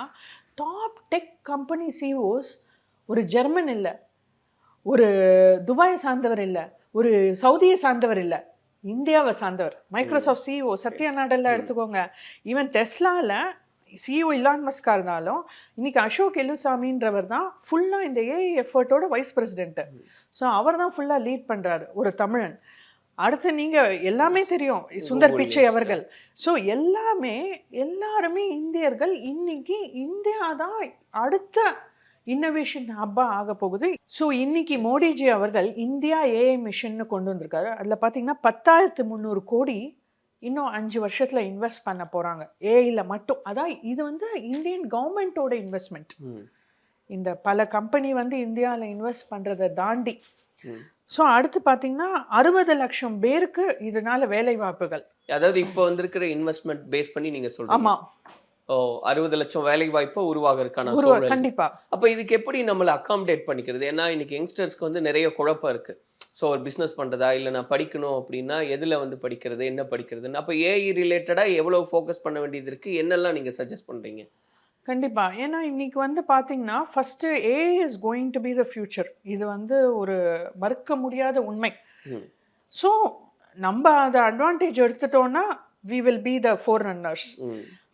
டாப் டெக் கம்பெனி சிஇஓஸ் ஒரு ஜெர்மன் இல்லை, ஒரு துபாயை சார்ந்தவர் இல்லை, ஒரு சவுதியை சார்ந்தவர் இல்லை, இந்தியாவை சார்ந்தவர். மைக்ரோசாஃப்ட் சிஇஓ சத்யா நாடெல்லா எடுத்துக்கோங்க. ஈவன் டெஸ்லாவில் சிஇஓ இலான் மஸ்கா இருந்தாலும் இன்னைக்கு அசோக் எலுசாமின்றவர் தான் ஃபுல்லாக இந்த ஏஐ எஃபர்ட்டோட வைஸ் பிரசிடென்ட்டு. ஸோ அவர் தான் ஃபுல்லாக லீட் பண்ணுறாரு, ஒரு தமிழன். அடுத்து நீங்கள் எல்லாமே தெரியும், சுந்தர் பிச்சை அவர்கள். ஸோ எல்லாருமே இந்தியர்கள். இன்னைக்கு இந்தியா தான் அடுத்த இன்னோவேஷன் ஹப்பா ஆக போகுது. ஸோ இன்னைக்கு மோடிஜி அவர்கள் இந்தியா ஏஐ மிஷன்னு கொண்டு வந்திருக்காரு. அதில் பார்த்தீங்கன்னா 10,300 கோடி இன்னும் 5 வருஷத்தில் இன்வெஸ்ட் பண்ண போகிறாங்க ஏஐயில் மட்டும். அதான் இது வந்து இந்தியன் கவர்மெண்ட்டோட இன்வெஸ்ட்மெண்ட். இந்த பல கம்பெனி வந்து இந்தியாவில் இன்வெஸ்ட் பண்ணுறதை தாண்டி. ஸோ அடுத்து பார்த்தீங்கன்னா 60 லட்சம் பேருக்கு இதனால வேலை வாய்ப்புகள். அதாவது இப்போ வந்திருக்கிற இன்வெஸ்ட்மெண்ட் பேஸ் பண்ணி நீங்க சொல்றீங்க. ஆமாம். 60 லட்சம் வேலை வாய்ப்பு உருவாகிறதுக்கான கண்டிப்பா. அப்போ இதுக்கு எப்படி நம்மளை அகாமடேட் பண்ணிக்கிறது? ஏன்னா இன்னைக்கு யங்ஸ்டர்ஸ்க்கு வந்து நிறைய குழப்பம் இருக்கு. ஸோ ஒரு பிஸ்னஸ் பண்ணுறதா இல்லை நான் படிக்கணும் அப்படின்னா எதில் வந்து படிக்கிறது, என்ன படிக்கிறதுன்னு. அப்போ ஏஐ ரிலேட்டடாக எவ்வளோ ஃபோக்கஸ் பண்ண வேண்டியது இருக்குது, என்னெல்லாம் நீங்கள் சஜஸ்ட் பண்ணுறீங்க? கண்டிப்பாக. ஏன்னா இன்னைக்கு வந்து பார்த்தீங்கன்னா first AI is going to be the future. இது வந்து ஒரு மறுக்க முடியாத உண்மை. ஸோ நம்ம அதை அட்வான்டேஜ் எடுத்துட்டோன்னா we will be the forerunners.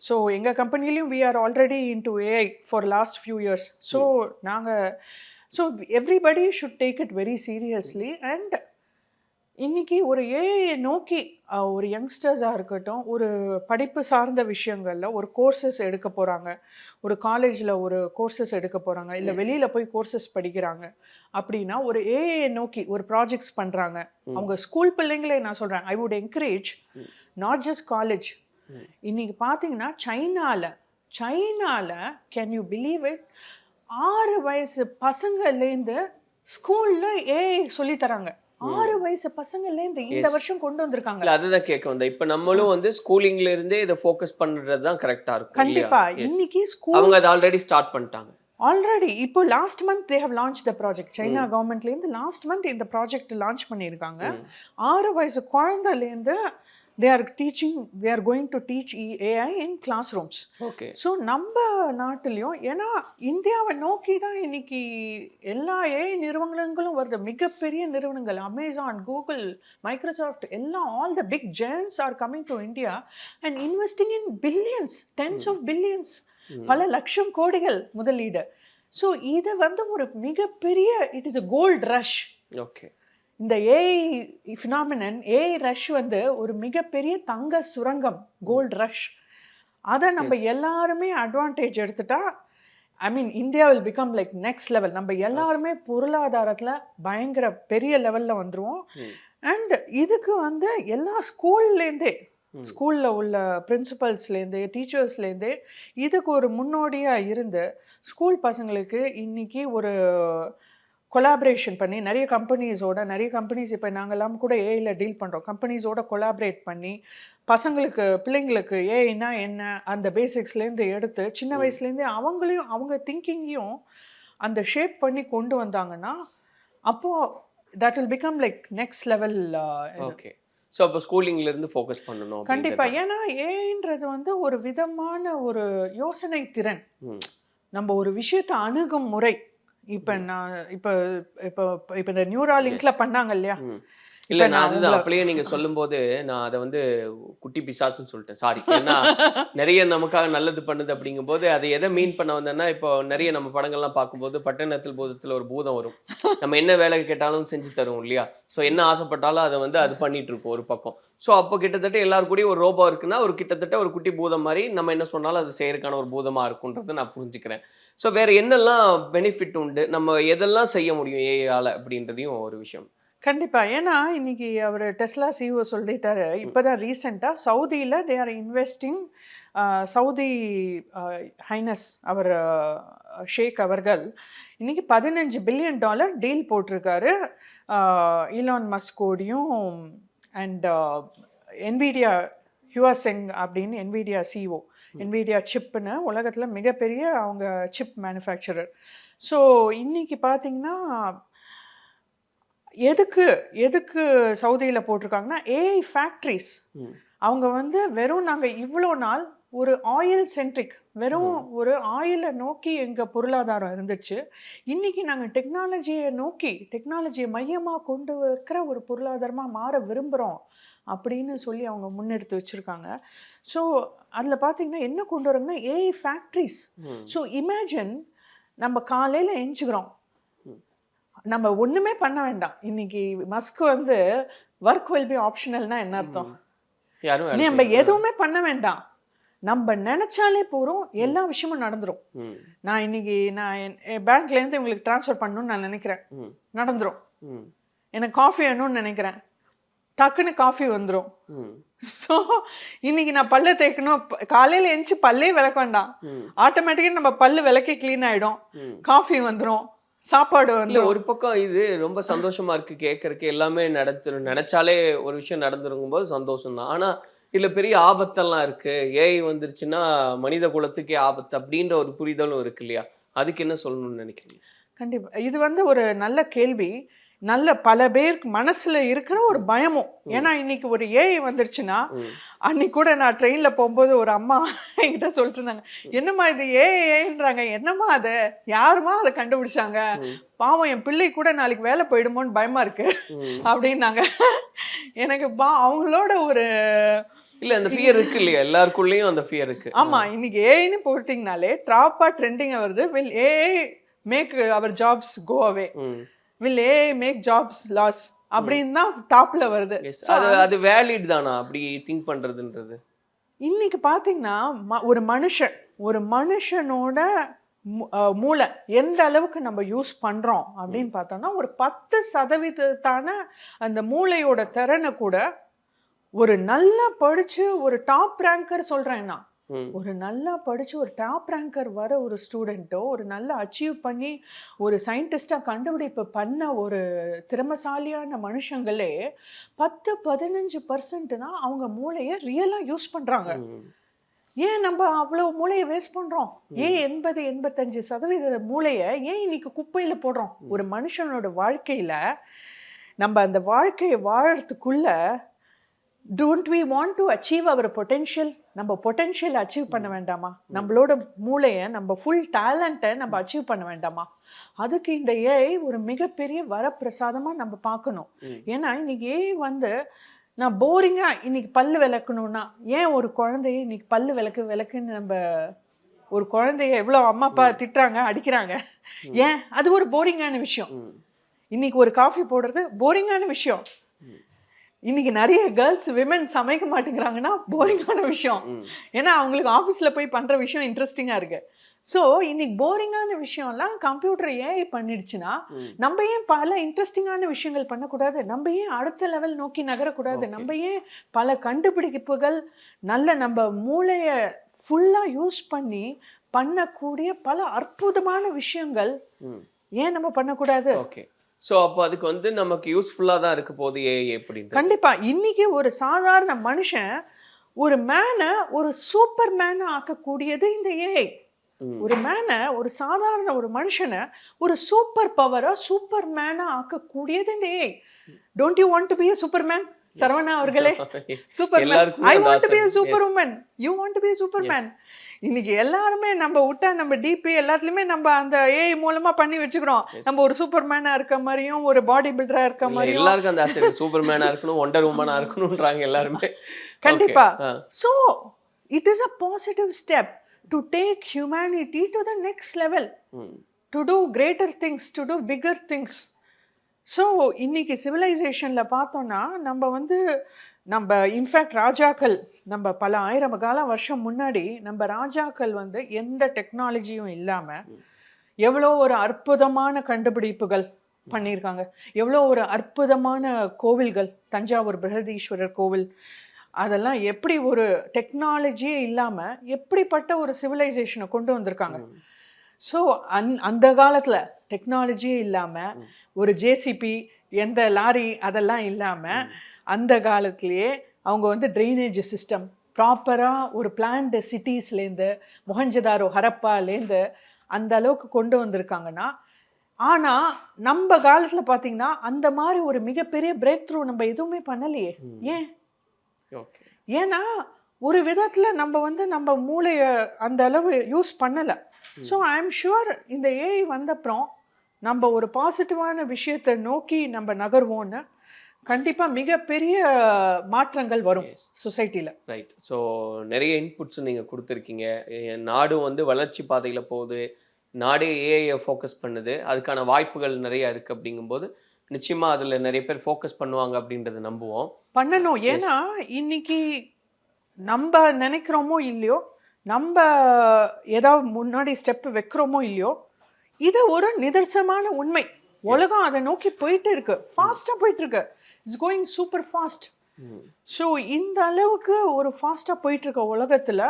So எங்கள் கம்பெனிலையும் we are already into AI for last few years. So so everybody should take it very seriously. And இன்னைக்கு ஒரு ஏஐ நோக்கி ஒரு யங்ஸ்டர்ஸாக இருக்கட்டும், ஒரு படிப்பு சார்ந்த விஷயங்களில் ஒரு கோர்சஸ் எடுக்க போகிறாங்க, ஒரு காலேஜில் ஒரு கோர்சஸ் எடுக்க போகிறாங்க, இல்லை வெளியில் போய் கோர்சஸ் படிக்கிறாங்க அப்படின்னா ஒரு ஏஐ நோக்கி ஒரு ப்ராஜெக்ட்ஸ் பண்ணுறாங்க. அவங்க ஸ்கூல் பிள்ளைங்களே நான் சொல்கிறேன், I would encourage not just college. இன்னைக்கு பார்த்தீங்கன்னா சைனாவில் கேன் யூ பிலீவ் இட், 6 வயசு பசங்கள்லேருந்து ஸ்கூலில் ஏஐ சொல்லித்தராங்க. 6 வயசு பசங்கள்லேருந்து இந்த வருஷம் கொண்டு வந்திருக்காங்க. அதுதான் கேட்க வந்தேன். இப்போ நம்மளும் வந்து ஸ்கூலிங்ல இருந்தே இதை ஃபோக்கஸ் பண்றது தான் கரெக்டா இருக்கும். கண்டிப்பா. இன்னைக்கு ஸ்கூல் அவங்க அதை ஆல்ரெடி ஸ்டார்ட் பண்ணிட்டாங்க. ஆல்ரெடி இப்போ last month they have launch the project. China கவர்மெண்ட்லேருந்து லாஸ்ட் மந்த் இந்த ப்ராஜெக்ட் லான்ச் பண்ணியிருக்காங்க. 6 வயசு குழந்தைலேருந்து they are going to teach AI in classrooms. Okay. So நம்ம நாட்டிலையும், ஏன்னா இந்தியாவை நோக்கி தான் இன்னைக்கு எல்லா AI நிறுவனங்களும் வருது. மிகப்பெரிய நிறுவனங்கள் அமேசான், கூகுள், மைக்ரோசாஃப்ட் எல்லாம், all the big giants are coming to India and investing in billions, tens of billions, பல லட்சம் கோடிகள் முதலீடு. ஸோ இது வந்து ஒரு மிகப்பெரிய, it is a gold rush. Okay. இந்த ஏஐ ஃபினாமினன், ஏஐ ரஷ் வந்து ஒரு மிகப்பெரிய தங்க சுரங்கம், கோல்ட் ரஷ். அதை நம்ம எல்லாருமே அட்வான்டேஜ் எடுத்துட்டா, I mean India will become like next level. நம்ம எல்லாருமே பொருளாதாரத்தில் பயங்கர பெரிய லெவலில் வந்துடுவோம். அண்ட் இதுக்கு வந்து எல்லா ஸ்கூலில் உள்ள பிரின்சிபல்ஸ்லேருந்து, டீச்சர்ஸ்லேருந்து இதுக்கு ஒரு முன்னோடியாக இருந்து ஸ்கூல் பசங்களுக்கு இன்னைக்கு ஒரு கொலாபரேஷன் பண்ணி நிறைய கம்பெனிஸ் இப்போ நாங்கள்லாம் கூட ஏஐயில் டீல் பண்ணுறோம். கம்பெனிஸோட கொலாபரேட் பண்ணி பசங்களுக்கு, பிள்ளைங்களுக்கு ஏஐனா என்ன அந்த பேசிக்ஸ்லேருந்து எடுத்து சின்ன வயசுலேருந்தே அவங்க திங்கிங்கையும் அந்த ஷேப் பண்ணி கொண்டு வந்தாங்கன்னா அப்போது that will become like next level. Okay. So அப்போ ஸ்கூலிங்லேருந்து ஃபோக்கஸ் பண்ணணும். கண்டிப்பாக. ஏன்னா ஏஐன்றது வந்து ஒரு விதமான ஒரு யோசனை திறன், நம்ம ஒரு விஷயத்தை அணுகும் முறை. இப்போ இந்த நியூராலிங்க்ல பண்ணாங்க இல்லையா? இல்லை, நான் அதுதான் அப்படியே நீங்கள் சொல்லும்போது நான் அதை வந்து குட்டி பிசாசுன்னு சொல்லிட்டேன், சாரி. ஏன்னா நிறைய நமக்காக நல்லது பண்ணுது அப்படிங்கும்போது அதை எதை மீன் பண்ண வந்தேன்னா, இப்போ நிறைய நம்ம படங்கள்லாம் பார்க்கும்போது பட்டணத்தில் பூதத்தில் ஒரு பூதம் வரும், நம்ம என்ன வேலை கேட்டாலும் செஞ்சு தரும் இல்லையா? ஸோ என்ன ஆசைப்பட்டாலும் அதை வந்து அது பண்ணிட்டு இருக்கோம் ஒரு பக்கம். ஸோ அப்போ கிட்டத்தட்ட எல்லாரும் கூடயும் ஒரு ரோபோ இருக்குன்னா ஒரு கிட்டத்தட்ட ஒரு குட்டி பூதம் மாதிரி நம்ம என்ன சொன்னாலும் அது செய்யறதுக்கான ஒரு பூதமாக இருக்குன்றதை நான் புரிஞ்சுக்கிறேன். ஸோ வேற என்னெல்லாம் பெனிஃபிட் உண்டு, நம்ம எதெல்லாம் செய்ய முடியும் ஏஐயால் அப்படின்றதையும் ஒரு விஷயம். கண்டிப்பாக. ஏன்னா இன்னைக்கு அவர் டெஸ்லா சிஇஓ சொல்லிட்டாரு, இப்போ தான் ரீசெண்டாக சவுதியில் they are investing. Saudi highness அவர் ஷேக் அவர்கள் இன்னைக்கு $15 பில்லியன் டீல் போட்டிருக்காரு ஈலான் மஸ்கோடையும். அண்ட் என்விடியா ஹுவாசெங் அப்படின்னு என்விடியா சிஇஓ, என்விடியா சிப்புன்னு உலகத்தில் மிகப்பெரிய அவங்க சிப் மேனுஃபேக்சரர். ஸோ இன்னைக்கு பார்த்தீங்கன்னா எதுக்கு சவுதியில் போட்டிருக்காங்கன்னா ஏஐ ஃபேக்ட்ரிஸ். அவங்க வந்து வெறும் நாங்கள் இவ்வளோ நாள் ஒரு ஆயில் சென்ட்ரிக், வெறும் ஒரு ஆயிலை நோக்கி எங்கள் பொருளாதாரம் இருந்துச்சு. இன்னைக்கு நாங்கள் டெக்னாலஜியை மையமாக கொண்டு இருக்கிற ஒரு பொருளாதாரமாக மாற விரும்புகிறோம் அப்படின்னு சொல்லி அவங்க முன்னெடுத்து வச்சுருக்காங்க. ஸோ அதில் பார்த்தீங்கன்னா என்ன கொண்டு வராங்கன்னா ஏஐ ஃபேக்ட்ரிஸ். ஸோ இமேஜின், நம்ம காலையில் எஞ்சுக்கிறோம், நம்ம ஒன்றுமே பண்ண வேண்டாம். இன்னைக்கு மஸ்க் வந்து ஒர்க் வில் பி ஆப்ஷனல்னா என்ன அர்த்தம்? நம்ம எதுவுமே பண்ண வேண்டாம், நம்ம நினைச்சாலே போறோம், எல்லா விஷயமும் நடந்துரும். நான் இன்னைக்கு என் பேங்க்ல இருந்து உங்களுக்கு டிரான்ஸ்ஃபர் பண்ணணும்னு நான் நினைக்கிறேன், நடந்துரும். எனக்கு காஃபி வேணும்னு நினைக்கிறேன், டக்குன்னு காஃபி வந்துடும். ஸோ இன்னைக்கு நான் பல்ல தேய்க்கணும், காலையில எழுந்துச்சு பல்லே விளக்க வேண்டாம், ஆட்டோமேட்டிக்கா நம்ம பல்லு விளக்கி கிளீன் ஆயிடும், காஃபி வந்துடும், சாப்பாடு வந்து. ஒரு பக்கம் இது ரொம்ப சந்தோஷமா இருக்கு கேட்கறதுக்கு, எல்லாமே நினைச்சாலே ஒரு விஷயம் நடந்துருக்கும் போது சந்தோஷம் தான். ஆனா இதுல பெரிய ஆபத்தெல்லாம் இருக்கு, ஏஐ வந்துருச்சுன்னா மனித குலத்துக்கே ஆபத்து அப்படின்ற ஒரு புரிதலும் இருக்கு இல்லையா? அதுக்கு என்ன சொல்லணும்னு நினைக்கிறீங்க? கண்டிப்பா இது வந்து ஒரு நல்ல கேள்வி. நல்ல பல பேருக்கு மனசுல இருக்கிற ஒரு பயமும். ஏன்னா இன்னைக்கு ஒரு ஏஐ வந்துருச்சுன்னா, அன்னைக்கு கூட நான் ட்ரெயின்ல போகும்போது ஒரு அம்மா என்கிட்ட சொல்லிட்டு இருந்தாங்க, என்னம்மா இது ஏஐன்றாங்க, என்னம்மா அது, யாருமா அதை கண்டுபிடிச்சாங்க, பாவம் என் பிள்ளை கூட நாளைக்கு வேலை போயிடுமோன்னு பயமா இருக்கு அப்படின்னாங்க. எனக்கு அவங்களோட ஒரு இல்ல அந்த ஃபியர் இருக்கு இல்லையா, எல்லாருக்குள்ளேயும் அந்த ஃபியர் இருக்கு. ஆமா, இன்னைக்கு ஏஐன்னு போட்டிங்கனாலே டாப்பா ட்ரெண்டிங் வருது, will AI make our jobs go away, will AI make jobs loss அப்படின்னு தான் டாப்ல வருது. அது வேலிட் தானா அப்படி திங்க் பண்றதுன்றது? இன்னைக்கு பாத்தீங்கன்னா ஒரு மனுஷனோட மூளை எந்த அளவுக்கு நம்ம யூஸ் பண்றோம் அப்படின்னு பார்த்தோம்னா, ஒரு 10% அந்த மூளையோட திறனை கூட ஒரு நல்லா படிச்சு ஒரு டாப் ரேங்கர் சொல்றேன்னா, ஒரு நல்லா படிச்சு ஒரு டாப் ரேங்கர் வர ஒரு ஸ்டூடெண்ட்டோ, ஒரு நல்லா அச்சீவ் பண்ணி ஒரு சயின்டிஸ்டா கண்டுபிடிப்பு பண்ண ஒரு திறமசாலியான மனுஷங்களே 10-15% தான் அவங்க மூளையை ரியலா யூஸ் பண்றாங்க. ஏன் நம்ம அவ்வளவு மூளையை வேஸ்ட் பண்றோம்? ஏன் 80-85% மூளையை ஏன் இன்னைக்கு குப்பையில போடுறோம்? ஒரு மனுஷனோட வாழ்க்கையில நம்ம அந்த வாழ்க்கையை வாழறதுக்குள்ள don't we want to achieve our potential? நம்ம பொட்டென்ஷியல் அச்சீவ் பண்ண வேண்டாமா? நம்மளோட மூளையை, நம்ம ஃபுல் டேலண்ட்டை நம்ம அச்சீவ் பண்ண வேண்டாமா? அதுக்கு இந்த ஏஐ ஒரு மிகப்பெரிய வரப்பிரசாதமா நம்ம பார்க்கணும். ஏன்னா இன்னைக்கு ஏஐ வந்து நான் போரிங்கா இன்னைக்கு பல்லு விளக்கணும்னா, ஏன் ஒரு குழந்தைய இன்னைக்கு பல்லு விளக்குன்னு நம்ம ஒரு குழந்தைய எவ்வளோ அம்மா அப்பா திட்டுறாங்க, அடிக்கிறாங்க, ஏன்? அது ஒரு போரிங்கான விஷயம். இன்னைக்கு ஒரு காஃபி போடுறது போரிங்கான விஷயம். இன்னைக்கு நிறைய கேர்ள்ஸ் விமன் சமைக்க மாட்டேங்கிறாங்கன்னா போரிங்கான விஷயம். ஏன்னா அவங்களுக்கு ஆஃபீஸில் போய் பண்ணுற விஷயம் இன்ட்ரெஸ்டிங்காக இருக்கு. ஸோ இன்னைக்கு போரிங்கான விஷயம்லாம் கம்ப்யூட்டர் ஏஐ பண்ணிடுச்சுன்னா, நம்ம ஏன் பல இன்ட்ரெஸ்டிங்கான விஷயங்கள் பண்ணக்கூடாது? நம்ம ஏன் அடுத்த லெவல் நோக்கி நகரக்கூடாது? நம்ம ஏன் பல கண்டுபிடிப்புகள், நல்ல நம்ம மூளையை ஃபுல்லாக யூஸ் பண்ணி பண்ணக்கூடிய பல அற்புதமான விஷயங்கள் ஏன் நம்ம பண்ணக்கூடாது? ஓகே, ஸோ அப்போ அதுக்கு வந்து நமக்கு யூஸ்ஃபுல்லாக தான் இருக்க போகுது ஏஐ அப்படின்னு. கண்டிப்பா. இன்னைக்கு ஒரு சாதாரண மனுஷன் ஒரு மேனை ஒரு சூப்பர் மேனை ஆக்கக்கூடியது இந்த ஏஐ. ஒரு சாதாரண ஒரு மனுஷனை ஒரு சூப்பர் பவரா சூப்பர் மேனா ஆக்கக்கூடியது இந்த AI. Don't you want to be a superman? Saravana அவர்களே, superman. I want to be a superwoman. You want to be a superman. இன்னைக்கு எல்லாருமே நம்ம விட்டா நம்ம டிபி எல்லாத்துலயுமே நம்ம அந்த ஏஐ மூலமா பண்ணி வச்சுக்கிறோம். நம்ம ஒரு சூப்பர்மேனா இருக்க மாதிரியும், ஒரு பாடி பில்டரா இருக்க மாதிரியும். எல்லாருக்கும் அந்த ஆசை, சூப்பர்மேனா இருக்கணும், ஒண்டர் உமனா இருக்கணும்ன்றாங்க எல்லாருமே. கண்டிப்பா. So it is a positive step to take humanity to the next level, to do greater things, to do bigger things. So இன்னைக்கு சிவிலைசேஷன்ல பார்த்தோம்னா, நம்ம இன்ஃபேக்ட் ராஜாக்கள், நம்ம பல ஆயிரம் வருஷம் முன்னாடி நம்ம ராஜாக்கள் எந்த டெக்னாலஜியும் இல்லாம எவ்வளோ ஒரு அற்புதமான கண்டுபிடிப்புகள் பண்ணியிருக்காங்க. எவ்வளோ ஒரு அற்புதமான கோவில்கள், தஞ்சாவூர் பிரகதீஸ்வரர் கோவில், அதெல்லாம் எப்படி ஒரு டெக்னாலஜியே இல்லாம எப்படிப்பட்ட ஒரு சிவிலைசேஷனை கொண்டு வந்திருக்காங்க. ஸோ அந்த காலத்துல டெக்னாலஜியே இல்லாம, ஒரு ஜேசிபி, எந்த லாரி அதெல்லாம் இல்லாம, அந்த காலத்திலேயே அவங்க ட்ரைனேஜ் சிஸ்டம் ப்ராப்பராக ஒரு பிளான்டு சிட்டிஸ்லேருந்து, மொஹஞ்சதாரோ ஹரப்பாலேருந்து அந்த அளவுக்கு கொண்டு வந்திருக்காங்கன்னா, ஆனால் நம்ம காலத்தில் பார்த்தீங்கன்னா அந்த மாதிரி ஒரு மிகப்பெரிய பிரேக் த்ரூ நம்ம எதுவுமே பண்ணலையே. ஏன்? ஏன்னா ஒரு விதத்தில் நம்ம மூளையை அந்த அளவு யூஸ் பண்ணலை. ஸோ ஐ எம் ஷுவர் இந்த ஏஐ வந்தப்புறம் நம்ம ஒரு பாசிட்டிவான விஷயத்தை நோக்கி நம்ம நகர்வோன்னு கண்டிப்பாக மிகப்பெரிய மாற்றங்கள் வரும் சொசைட்டியில். ரைட். ஸோ நிறைய இன்புட்ஸ் நீங்கள் கொடுத்துருக்கீங்க. நாடும் வந்து வளர்ச்சி பாதையில் போகுது, நாடே ஏஐயை ஃபோக்கஸ் பண்ணுது, அதுக்கான வாய்ப்புகள் நிறைய இருக்குது. அப்படிங்கும்போது நிச்சயமாக அதில் நிறைய பேர் ஃபோக்கஸ் பண்ணுவாங்க அப்படின்றத நம்புவோம். பண்ணணும். ஏன்னா இன்னைக்கு நம்ம நினைக்கிறோமோ இல்லையோ, நம்ம ஏதாவது முன்னாடி ஸ்டெப் வைக்கிறோமோ இல்லையோ, இது ஒரு நிதர்சனமான உண்மை. உலகம் அதை நோக்கி போயிட்டு இருக்கு, ஃபாஸ்ட்டாக போயிட்டு இருக்கு. It's going super fast. So இந்த அளவுக்கு ஒரு ஃபாஸ்ட்டாக போயிட்டு இருக்க உலகத்தில்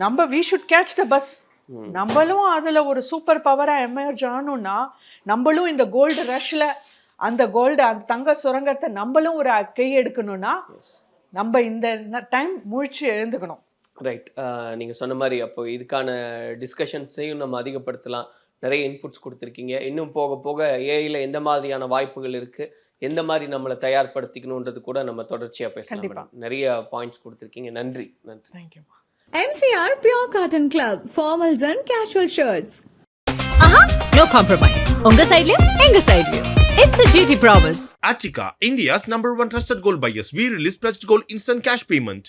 நம்ம we should catch the bus. நம்மளும் அதில் ஒரு சூப்பர் பவராக எமர்ஜ் ஆகணும்னா, நம்மளும் இந்த கோல்டு ரஷ்ல அந்த தங்க சுரங்கத்தை நம்மளும் ஒரு கை எடுக்கணும்னா நம்ம இந்த டைம் முழிச்சு எழுந்துக்கணும். ரைட். நீங்கள் சொன்ன மாதிரி அப்போ இதுக்கான டிஸ்கஷன்ஸையும் நம்ம அதிகப்படுத்தலாம். நிறைய இன்புட்ஸ் கொடுத்துருக்கீங்க. இன்னும் போக போக ஏஐயில் எந்த மாதிரியான வாய்ப்புகள் இருக்குது, எந்த மாதிரி நம்மளை தயார்படுத்திக்கணுன்றது கூட நம்ம தொடர்ச்சியாக பேசலாம். நிறைய பாயிண்ட்ஸ் கொடுத்துருக்கீங்க. நன்றி. நன்றி. Thank you. MCR Pure Cotton Club, formals and casual shirts. No compromise. உங்க சைடுலயும் எங்க சைடுலயும். It's a GT promise. Attica, India's #1 trusted gold buyers. We release pledged gold instant cash payment.